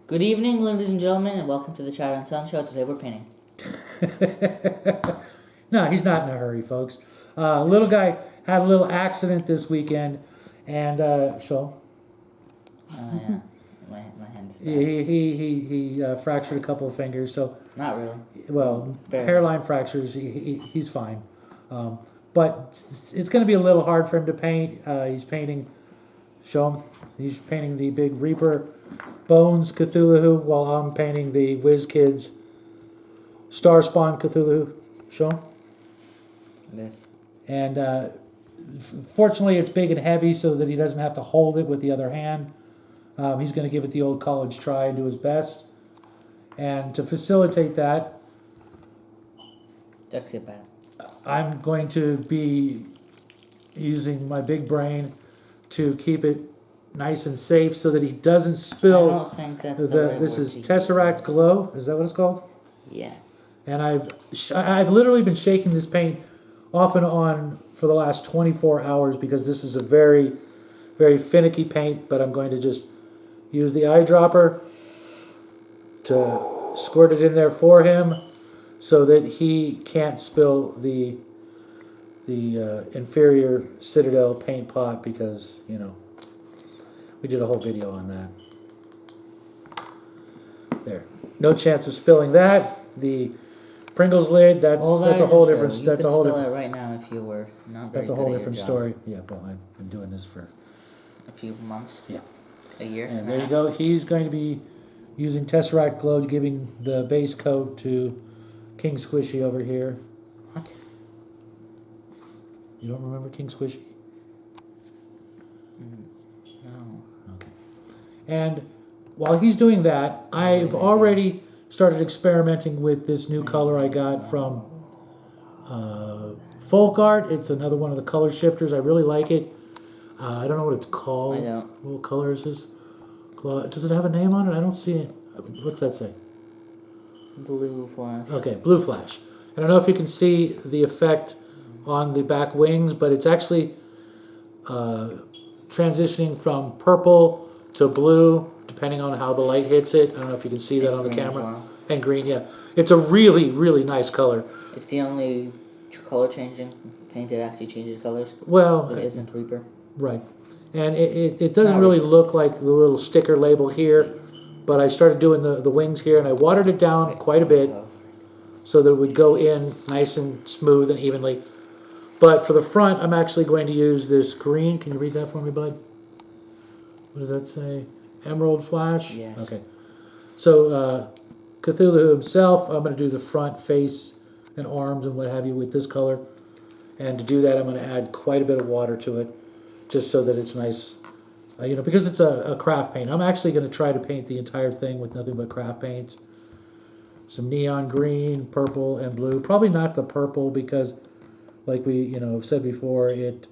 Good evening, ladies and gentlemen, and welcome to the Chad and Sun Show. Today we're painting. No, he's not in a hurry, folks. Little guy had a little accident this weekend, and so Yeah, my hand's bad. he fractured a couple of fingers. So Not really. well, Barely. hairline fractures. He's fine, but it's going to be a little hard for him to paint. He's painting. Show him. He's painting the big Reaper Bones Cthulhu while I'm painting the Wizkids Starspawn Cthulhu. Show him. This. And fortunately, it's big and heavy so that he doesn't have to hold it with the other hand. He's going to give it the old college try and do his best. And to facilitate that, That's it, bad. I'm going to be using my big brain to keep it nice and safe so that he doesn't I spill. don't think that This is Tesseract Glow. Is that what it's called? Yeah. And I've literally been shaking this paint off and on for the last 24 hours because this is a very, very finicky paint. But I'm going to just use the eyedropper to squirt it in there for him so that he can't spill the inferior Citadel paint pot because, you know, we did a whole video on that. There. No chance of spilling that. The Pringles lid, that's a whole different. You That's could a whole spill different. it right now if you were not very That's a good whole at your different job. story. Yeah, well, I've been doing this for. A few months. Yeah. A year. And there you go. He's going to be using Tesseract Glow, giving the base coat to King Squishy over here. What? You don't remember King Squishy? No. Okay. And while he's doing that, I've already started experimenting with this new color I got from Folk Art. It's another one of the color shifters. I really like it. I don't know what it's called. I don't. What color is this? Does it have a name on it? I don't see it. What's that say? Blue flash. Okay, Blue Flash. I don't know if you can see the effect on the back wings, but it's actually transitioning from purple to blue, depending on how the light hits it. I don't know if you can see that on the green as camera. well. And green, yeah. It's a really, really nice color. It's the only color changing paint that actually changes colors. Well, It isn't Reaper. right. And it doesn't Not really really. look like the little sticker label here, but I started doing the wings here, and I watered it down quite a bit so that it would go in nice and smooth and evenly. But for the front, I'm actually going to use this green. Can you read that for me, bud? What does that say? Emerald Flash? Yes. Okay. So Cthulhu himself, I'm going to do the front face and arms and what have you with this color. And to do that, I'm going to add quite a bit of water to it just so that it's nice. Because it's a craft paint. I'm actually going to try to paint the entire thing with nothing but craft paints. Some neon green, purple, and blue. Probably not the purple because, like we have said before, it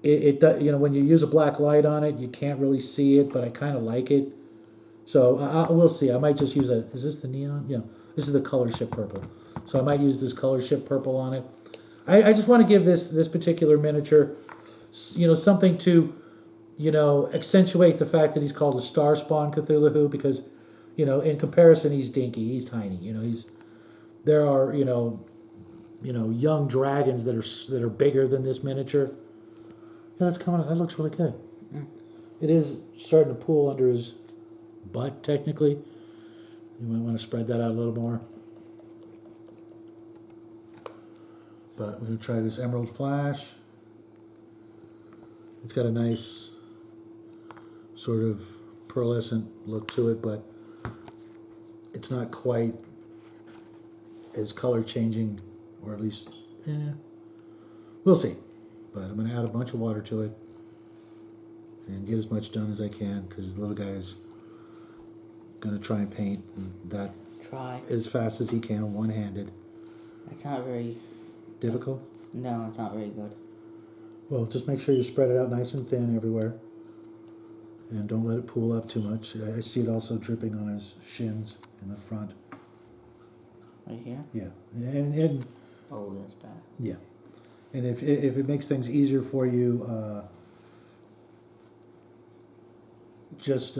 when you use a black light on it, you can't really see it, but I kind of like it. So we'll see. I might just use is this the neon? Yeah, this is the color shift purple. So I might use this color shift purple on it. I just want to give this particular miniature, something to, accentuate the fact that he's called a Starspawn Cthulhu because, in comparison, he's dinky, he's tiny. There are young dragons that are bigger than this miniature. Yeah, that looks really good. Mm. It is starting to pool under his butt, technically. You might want to spread that out a little more. But we're going to try this Emerald Flash. It's got a nice sort of pearlescent look to it, but it's not quite as color changing, or at least, we'll see. But I'm going to add a bunch of water to it and get as much done as I can because the little guy is going to try and paint that as fast as he can, one-handed. It's not very Difficult? No, it's not very good. Well, just make sure you spread it out nice and thin everywhere. And don't let it pool up too much. I see it also dripping on his shins in the front. Right here? Yeah. And Oh, that's bad. yeah. And if it makes things easier for you, just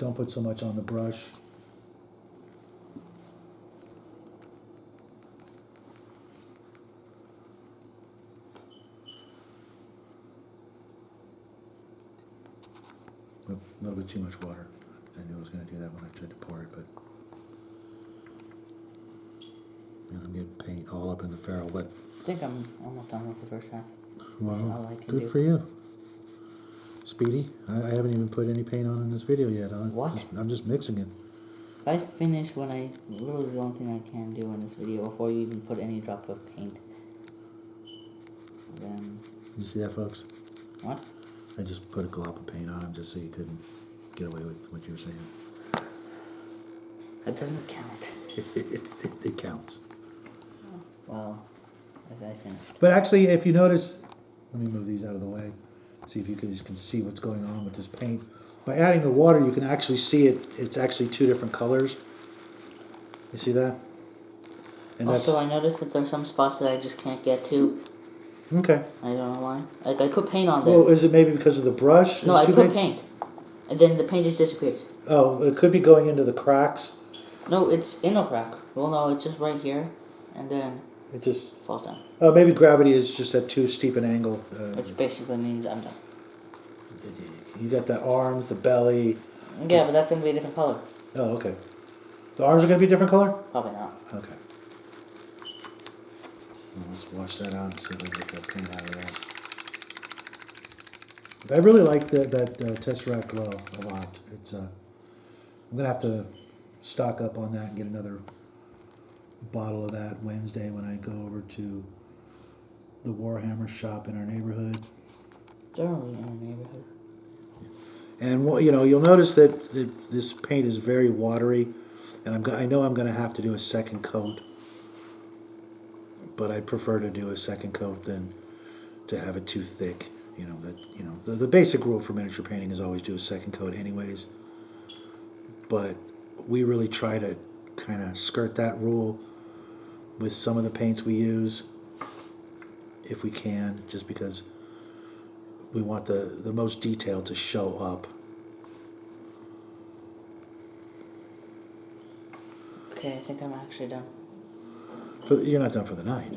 don't put so much on the brush. A little bit too much water. I knew I was going to do that when I tried to pour it, but I'm getting paint all up in the ferrule. But I think I'm almost done with the first half. well, All I can good do. for you, Speedy. I haven't even put any paint on in this video yet. What? I'm just mixing it. If I finish when literally the only thing I can do in this video before you even put any drop of paint, then... You see that, folks? What? I just put a glop of paint on him just so you couldn't get away with what you were saying. That doesn't count. It counts. Well, I finished. But actually, if you notice, let me move these out of the way. See if you guys can see what's going on with this paint. By adding the water, you can actually see it. It's actually two different colors. You see that? And Also, I noticed that there's some spots that I just can't get to. Okay. I don't know why. Like, I put paint on there. Well, is it maybe because of the brush? No, It's I too put big? paint. And then the paint just disappears. Oh, it could be going into the cracks. No, it's in a crack. Well, no, it's just right here. And then It just. falls down. Oh, maybe gravity is just at too steep an angle. Which basically means I'm done. You got the arms, the belly. Yeah, but that's going to be a different color. Oh, okay. The arms are going to be a different color? Probably not. Okay. Well, let's wash that out and see if we can get that paint out of there. I really like that Tesseract glow a lot. It's I'm gonna have to stock up on that and get another bottle of that Wednesday when I go over to the Warhammer shop in our neighborhood. Generally in our neighborhood. And you'll notice that this paint is very watery, and I know I'm gonna have to do a second coat. But I'd prefer to do a second coat than to have it too thick. The basic rule for miniature painting is always do a second coat anyways. But we really try to kind of skirt that rule with some of the paints we use, if we can, just because we want the most detail to show up. Okay, I think I'm actually done. You're not done for the night.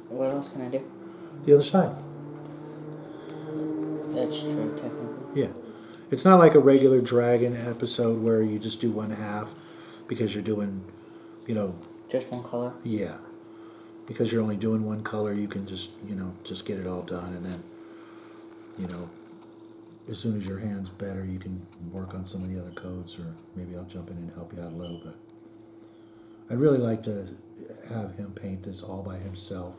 What else can I do? The other side. That's true, technically. Yeah. It's not like a regular Dragon episode where you just do one half because you're doing, Just one color? yeah. Because you're only doing one color, you can just get it all done, and then, as soon as your hand's better, you can work on some of the other coats, or maybe I'll jump in and help you out a little bit. I'd really like to have him paint this all by himself.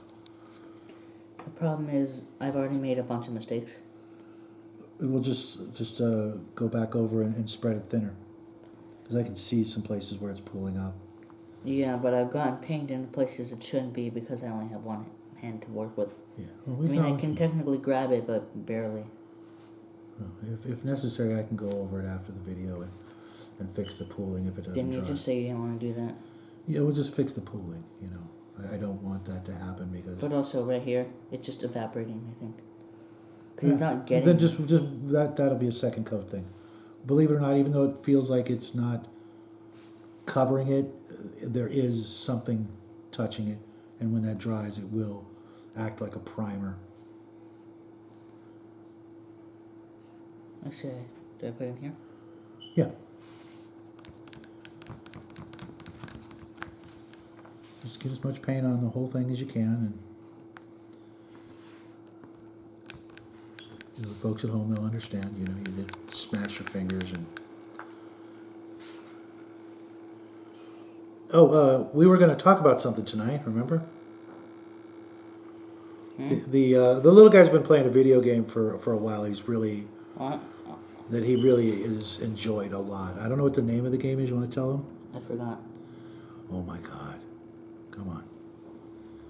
The problem is, I've already made a bunch of mistakes. We'll just go back over and spread it thinner, because I can see some places where it's pooling up. Yeah, but I've gotten paint in places it shouldn't be because I only have one hand to work with. Yeah. Well, I can technically grab it, but barely. If necessary, I can go over it after the video and fix the pooling if it doesn't Didn't you dry. just say you didn't want to do that? Yeah, we'll just fix the pooling, I don't want that to happen because... But also right here, it's just evaporating, I think. Because it's not getting... Then just that'll be a second coat thing. Believe it or not, even though it feels like it's not covering it, there is something touching it. And when that dries, it will act like a primer. I say, do I put it in here? Yeah. Just get as much paint on the whole thing as you can, and the folks at home, they'll understand. You did smash your fingers and. Oh, we were going to talk about something tonight. Remember? The little guy's been playing a video game for a while. He's really What? that he really is enjoyed a lot. I don't know what the name of the game is. You want to tell him? I forgot. Oh my God! Come on.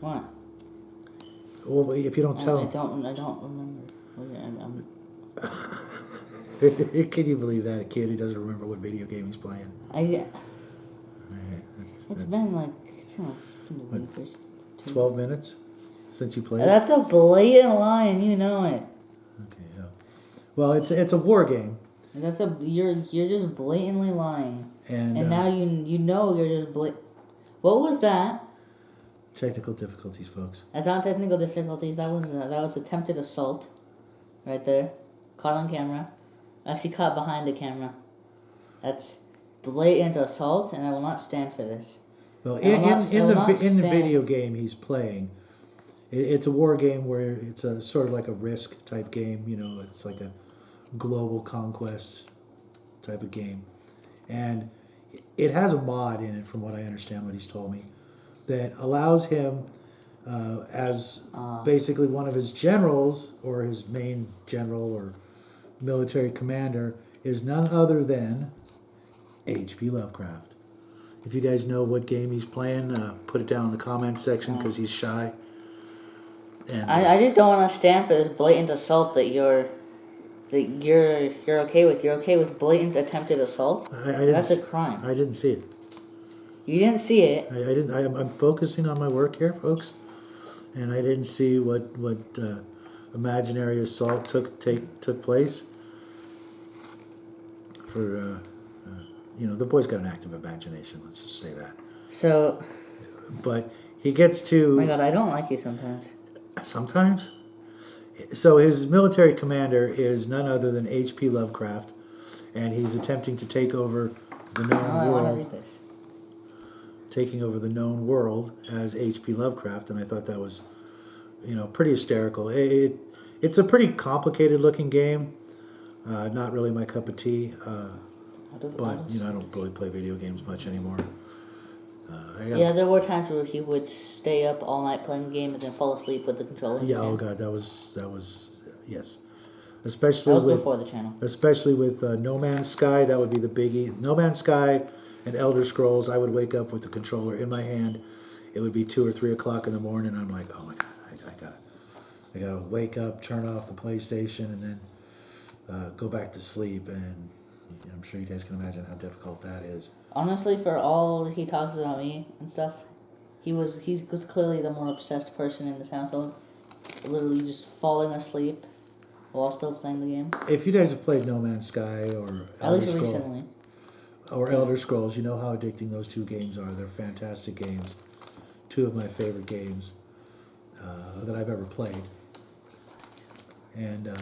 What? Well, if you don't tell I him, don't remember. I'm can you believe that a kid who doesn't remember what video game he's playing? It's been like 12 minutes since you played. That's a blatant lie, and you know it. Okay, yeah. Well, it's a war game, You're just blatantly lying. And now you know you're just What was that? technical difficulties, folks. That's not technical difficulties. That was attempted assault, right there, caught on camera. Actually, caught behind the camera. That's blatant assault, and I will not stand for this. Well, in the video game he's playing, it's a war game where it's a sort of like a Risk type game. You know, it's like a global conquest type of game, and it has a mod in it, from what I understand, what he's told me, that allows him, as basically one of his generals, or his main general or military commander, is none other than H.P. Lovecraft. If you guys know what game he's playing, put it down in the comments section, because he's shy. And I just don't want to stand for this blatant assault that you're okay with. You're okay with blatant attempted assault? That's a crime. I didn't see it. You didn't see it? I didn't. I'm focusing on my work here, folks, and I didn't see what imaginary assault took place. For the boy's got an active imagination. Let's just say that. So. But he gets to. Oh my God, I don't like you sometimes. Sometimes. So his military commander is none other than H.P. Lovecraft, and he's attempting to take over the known world. I want to read this. Taking over the known world as H.P. Lovecraft, and I thought that was, pretty hysterical. It's a pretty complicated looking game. Not really my cup of tea. But I don't really play video games much anymore. There were times where he would stay up all night playing the game and then fall asleep with the controller. Yeah, oh God, that was yes. Especially that was before the channel. Especially with No Man's Sky, that would be the biggie. No Man's Sky and Elder Scrolls, I would wake up with the controller in my hand. It would be 2 or 3 o'clock in the morning. I'm like, oh my God, I gotta wake up, turn off the PlayStation, and then go back to sleep. And I'm sure you guys can imagine how difficult that is. Honestly, for all he talks about me and stuff, he was clearly the more obsessed person in this household. Literally just falling asleep while still playing the game. If you guys have played No Man's Sky or Elder Scrolls, recently. Or Elder Scrolls, you know how addicting those two games are. They're fantastic games. Two of my favorite games that I've ever played. And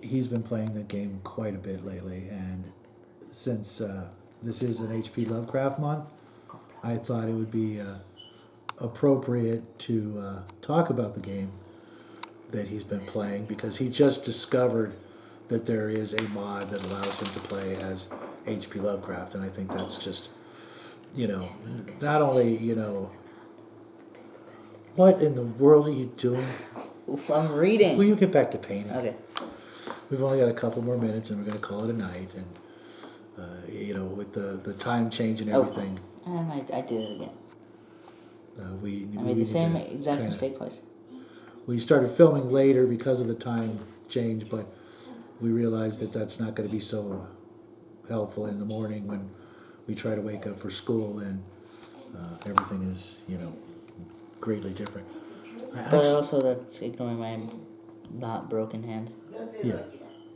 he's been playing the game quite a bit lately. And since this is an H.P. Lovecraft month, I thought it would be appropriate to talk about the game that he's been playing, because he just discovered that there is a mod that allows him to play as H.P. Lovecraft, and I think that's just, not only, what in the world are you doing? I'm reading. Will you get back to painting? Okay. We've only got a couple more minutes, and we're going to call it a night, and, with the time change and everything. Oh, and I did it again. I made the same exact mistake twice. We started filming later because of the time change, but we realized that that's not going to be so helpful in the morning when we try to wake up for school, and everything is, greatly different. But also that's ignoring my not broken hand. Yeah.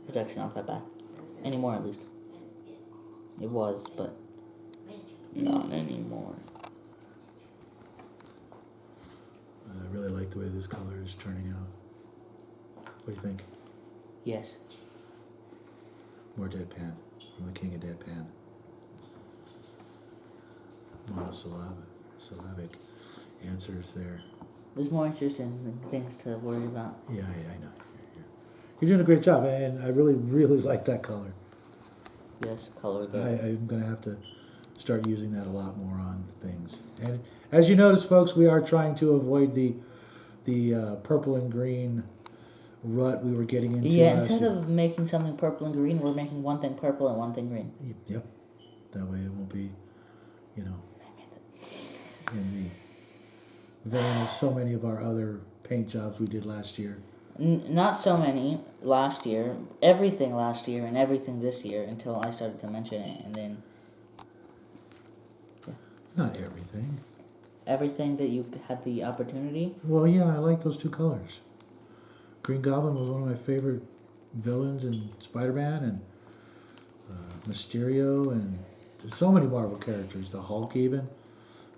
It's actually not that bad. Anymore, at least. It was, but not anymore. I really like the way this color is turning out. What do you think? Yes. More deadpan. I'm the king of deadpan. Monosyllabic answers there. There's more interesting things to worry about. Yeah, I know. You're doing a great job, and I really, really like that color. Yes, color. I'm going to have to start using that a lot more on things. And as you notice, folks, we are trying to avoid the purple and green rut we were getting into. Yeah, instead of making something purple and green, we're making one thing purple and one thing green. Yep. That way it won't be, in the vein of so many of our other paint jobs we did last year. Not so many last year. Everything last year and everything this year until I started to mention it, and then... Yeah. Not everything. Everything that you had the opportunity? Well, yeah, I like those two colors. Green Goblin was one of my favorite villains in Spider-Man, and Mysterio, and there's so many Marvel characters. The Hulk even.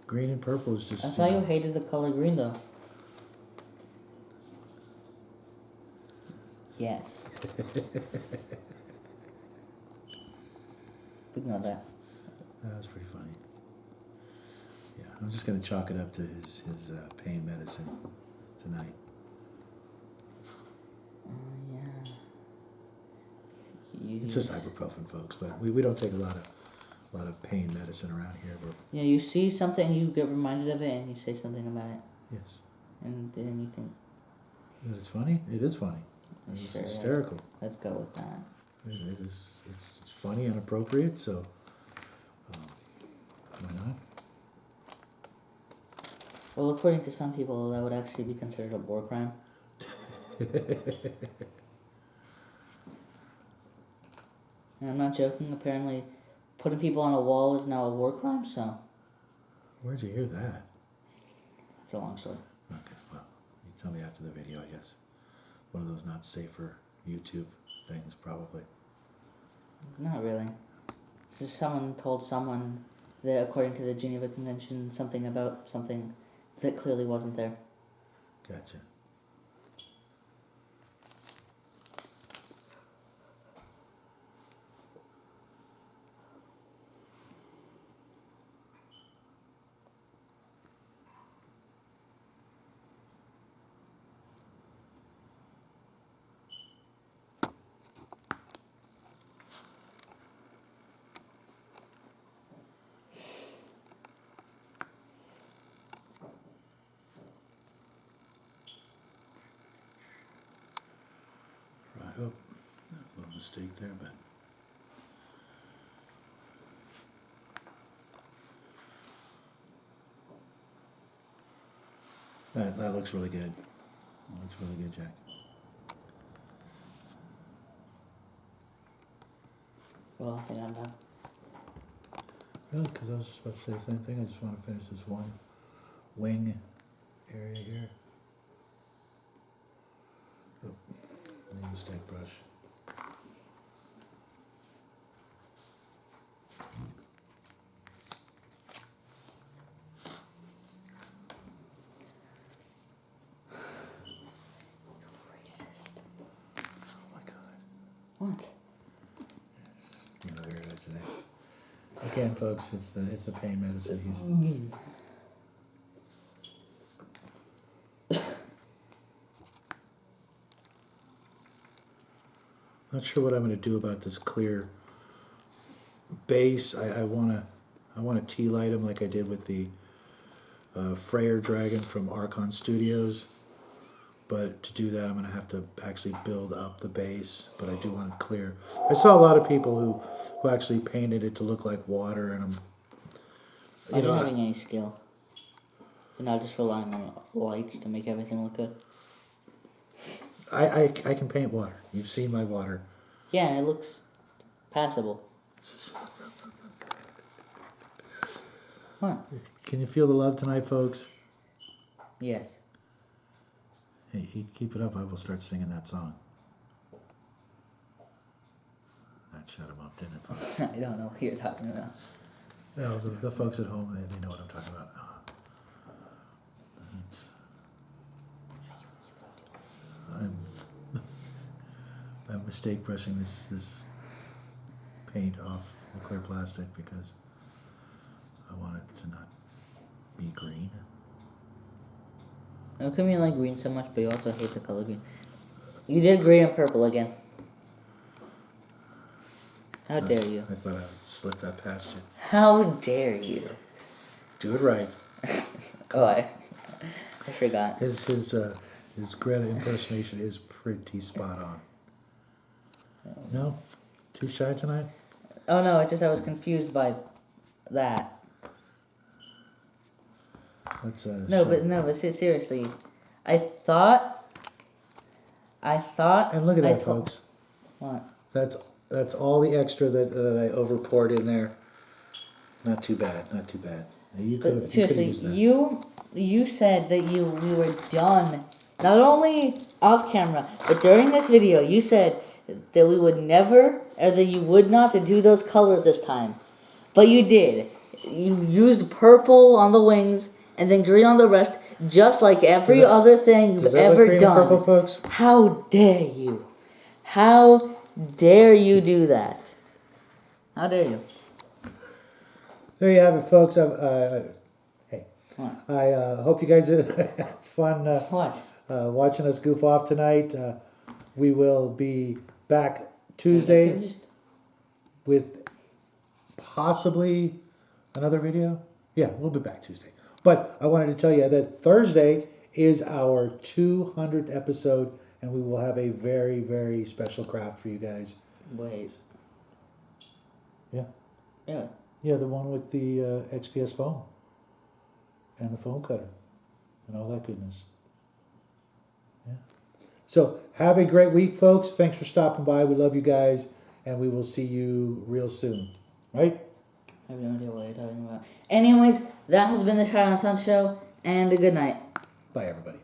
Green and purple is just. I thought you hated the color green though. Yes. Ignore that. That was pretty funny. Yeah, I'm just gonna chalk it up to his pain medicine tonight. Yeah. It's just ibuprofen, folks. But we don't take a lot of pain medicine around here. Yeah, you see something, you get reminded of it, and you say something about it, Yes. and then you think, It's funny. It is funny. It's sure, hysterical. let's go with that. It is. It's funny and appropriate. So why not? Well, according to some people, that would actually be considered a war crime. And I'm not joking. Apparently, putting people on a wall is now a war crime. So Where'd you hear that? it's a long story. Okay, well, you tell me after the video, I guess. One of those not safe for YouTube things, probably. Not really. It's just someone told someone that, according to the Geneva Convention, something about something that clearly wasn't there. Gotcha. Right up. A little mistake there, but. That looks really good. That looks really good, Jack. Well, I think I'm done. Really? Because I was just about to say the same thing. I just want to finish this one wing area here. Oh, any mistake brush. Oh my God. What? You know where it is today. Again, folks, it's the pain medicine. He's not sure what I'm going to do about this clear base. I want to tea light him like I did with the Freyr dragon from Archon Studios. But to do that, I'm going to have to actually build up the base. But I do want it clear. I saw a lot of people who actually painted it to look like water, and I'm not having any skill. You're not just relying on lights to make everything look good. I can paint water. You've seen my water. Yeah, and it looks passable. What? Can you feel the love tonight, folks? Yes. Hey, you keep it up. I will start singing that song. That shut him up, didn't it, folks? I don't know what you're talking about. No, the folks at home, they know what I'm talking about. I'm mistake brushing this paint off the clear plastic because I want it to not be green. How come you like green so much, but you also hate the color green? You did green and purple again. How dare you? I thought I would slip that past you. How dare you? Do it right. Oh, I forgot. His Greta impersonation is pretty spot on. No? Too shy tonight? Oh no, it's just I was confused by that. Let's, No, but seriously, I thought. And look at that, folks. What? That's all the extra that I overpoured in there. Not too bad. Not too bad. You could But seriously, used that. you said that we were done. Not only off camera, but during this video, you said that we would never, or that you would not do those colors this time. But you did. You used purple on the wings and then green on the rest, just like every other thing you've ever done. Purple, folks? How dare you? How dare you do that? How dare you? There you have it, folks. Hey, What? I hope you guys had fun What? watching us goof off tonight. We will be back Can Tuesday you just- with possibly another video. Yeah, we'll be back Tuesday. But I wanted to tell you that Thursday is our 200th episode, and we will have a very, very special craft for you guys. Wait. Yeah. Yeah. Yeah, the one with the XPS foam and the foam cutter and all that goodness. Yeah. So have a great week, folks. Thanks for stopping by. We love you guys, and we will see you real soon. Right? I have no idea what you're talking about. Anyways, that has been the Shadow and Sun Show, and a good night. Bye, everybody.